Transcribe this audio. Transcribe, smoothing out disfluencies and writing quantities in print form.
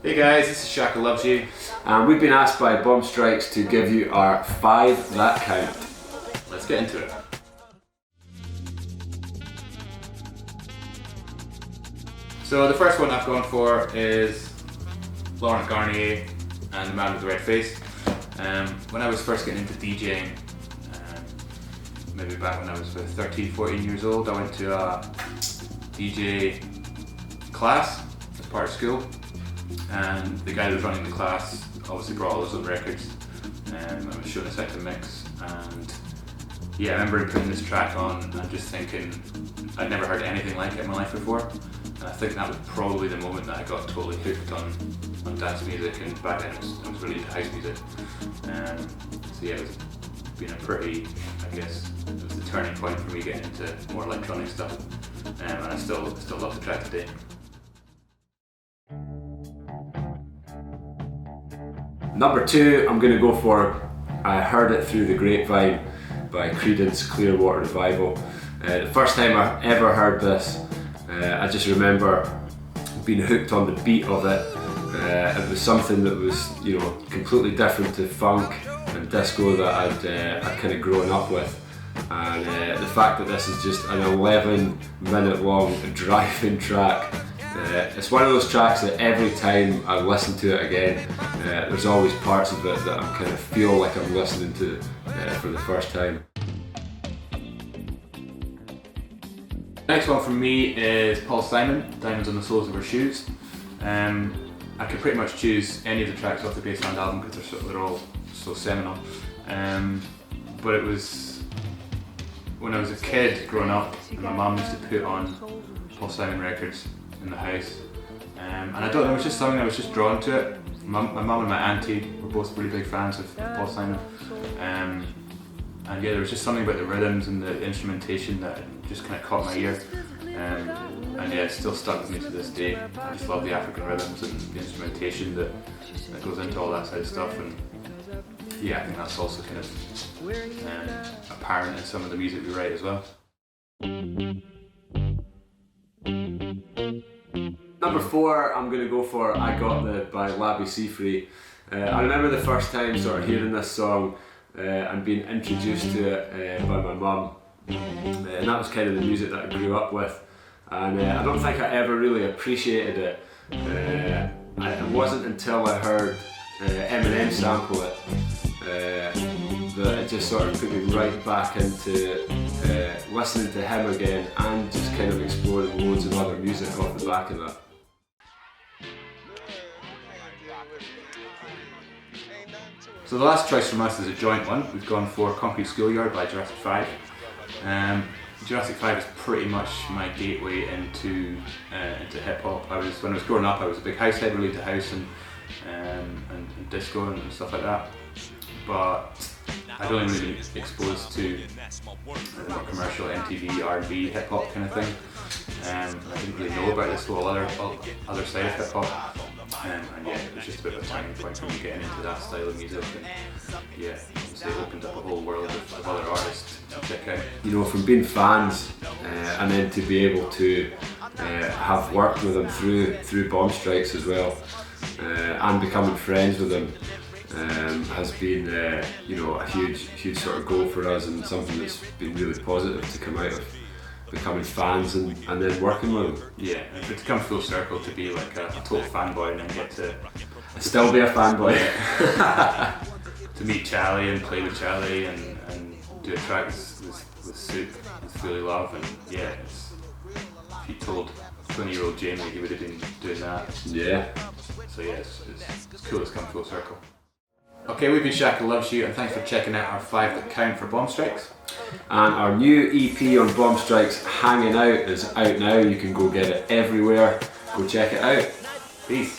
Hey guys, this is Shaka Loves You. And we've been asked by Bombstrikes to give you our 5 that count. Let's get into it. So the first one I've gone for is Laurent Garnier and the Man with the Red Face. When I was first getting into DJing, maybe back when I was about 13, 14 years old, I went to a DJ class as part of school, and the guy that was running the class obviously brought all his own records, and I was showing us how to mix. And yeah, I remember putting this track on and just thinking I'd never heard anything like it in my life before, and I think that was probably the moment that I got totally hooked on dance music, and back then I was really into house music. So yeah, it's been a pretty, I guess, it was the turning point for me getting into more electronic stuff, and I still love the track today. Number 2, I'm going to go for I Heard It Through the Grapevine by Creedence Clearwater Revival. The first time I ever heard this, I just remember being hooked on the beat of it. It was something that was, completely different to funk and disco that I'd kind of grown up with. And the fact that this is just an 11-minute long driving track, it's one of those tracks that every time I listen to it again, there's always parts of it that I kind of feel like I'm listening to for the first time. Next one from me is Paul Simon, Diamonds on the Soles of Her Shoes. I could pretty much choose any of the tracks off the Bassland album because they're all so seminal. But it was when I was a kid growing up, and my mum used to put on Paul Simon records in the house. And I don't know, it was just something I was just drawn to it. My mum and my auntie were both really big fans of Paul Simon. And yeah, there was just something about the rhythms and the instrumentation that just kind of caught my ear. And yeah, it's still stuck with me to this day. I just love the African rhythms and the instrumentation that goes into all that side of stuff. And yeah, I think that's also kind of apparent in some of the music we write as well. Number 4, I'm going to go for I Got The by Labby Seafree. I remember the first time sort of hearing this song and being introduced to it by my mum. And that was kind of the music that I grew up with. And I don't think I ever really appreciated it. It wasn't until I heard Eminem sample it that it just sort of put me right back into listening to him again and just kind of exploring loads of other music off the back of that. So the last choice from us is a joint one. We've gone for Concrete Schoolyard by Jurassic 5. Jurassic 5 is pretty much my gateway into hip hop. When I was growing up, I was a big house head, really into house and disco and stuff like that. But I'd only really been exposed to the more commercial MTV, R&B, hip hop kind of thing. I didn't really know about this whole other side of hip hop. And yeah, it was just a bit of a turning point for me getting into that style of music, and yeah, obviously it opened up a whole world of other artists to check out. From being fans and then to be able to have worked with them through Bombstrikes as well, and becoming friends with them has been a huge sort of goal for us, and something that's been really positive to come out of becoming fans and then working with them. Yeah, and to come full circle to be like a total fanboy and then get to still be a fanboy. To meet Charlie and play with Charlie and do a track with Soup, with Fully Love, and yeah, if you told 20-year-old Jamie he would have been doing that. Yeah. So yeah, it's cool it's come full circle. Okay, we've been Shaka Loves You, and thanks for checking out our 5 that count for Bombstrikes. And our new EP on Bombstrikes, Hanging Out, is out now. You can go get it everywhere. Go check it out. Peace.